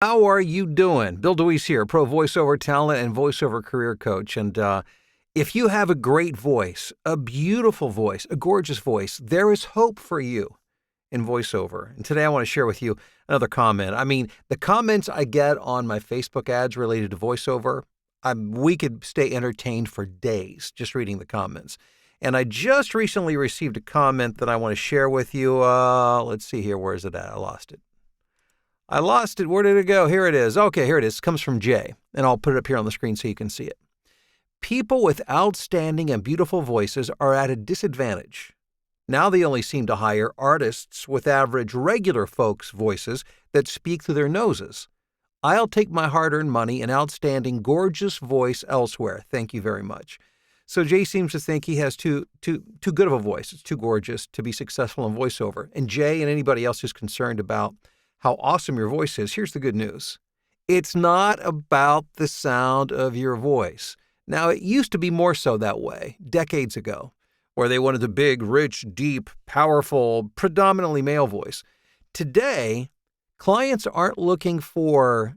How are you doing? Bill DeWeese here, pro voiceover talent and voiceover career coach. And if you have a great voice, a beautiful voice, a gorgeous voice, there is hope for you in voiceover. And today I want to share with you another comment. I mean, the comments I get on my Facebook ads related to voiceover, we could stay entertained for days just reading the comments. And I just recently received a comment that I want to share with you. Let's see here. Where is it at? I lost it. Where did it go? Here it is. Okay, here it is. It comes from Jay, and I'll put it up here on the screen so you can see it. People with outstanding and beautiful voices are at a disadvantage. Now they only seem to hire artists with average regular folks' voices that speak through their noses. I'll take my hard-earned money and outstanding, gorgeous voice elsewhere. Thank you very much. So Jay seems to think he has too good of a voice. It's too gorgeous to be successful in voiceover. And Jay and anybody else who's concerned about how awesome your voice is, here's the good news. It's not about the sound of your voice. Now, it used to be more so that way decades ago, where they wanted a big, rich, deep, powerful, predominantly male voice. Today, clients aren't looking for,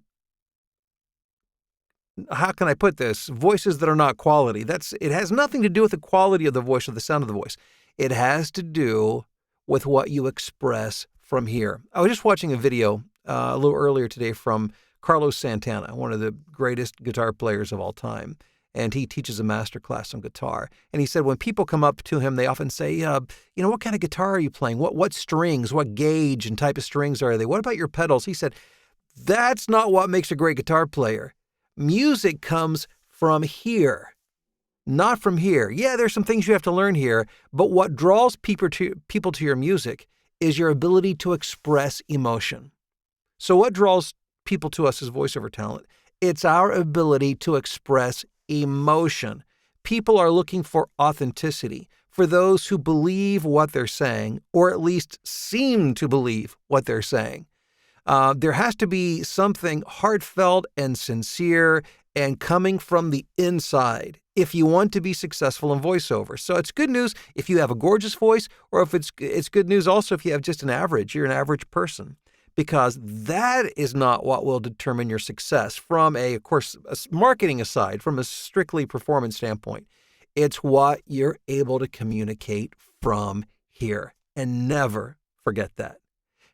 how can I put this, voices that are not quality. It has nothing to do with the quality of the voice or the sound of the voice. It has to do with what you express from here. I was just watching a video a little earlier today from Carlos Santana, one of the greatest guitar players of all time. And he teaches a master class on guitar. And he said when people come up to him, they often say, what kind of guitar are you playing? What strings, what gauge and type of strings are they? What about your pedals? He said, that's not what makes a great guitar player. Music comes from here, not from here. Yeah, there's some things you have to learn here, but what draws people to your music is your ability to express emotion. So what draws people to us as voiceover talent? It's our ability to express emotion. People are looking for authenticity, for those who believe what they're saying, or at least seem to believe what they're saying. There has to be something heartfelt and sincere and coming from the inside if you want to be successful in voiceover. So it's good news if you have a gorgeous voice, or if it's good news also if you have just you're an average person, because that is not what will determine your success from of course, marketing aside, from a strictly performance standpoint. It's what you're able to communicate from here, and never forget that.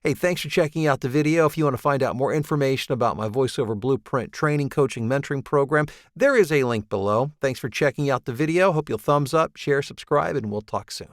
Hey, thanks for checking out the video. If you want to find out more information about my VoiceOver Blueprint training, coaching, mentoring program, there is a link below. Thanks for checking out the video. Hope you'll thumbs up, share, subscribe, and we'll talk soon.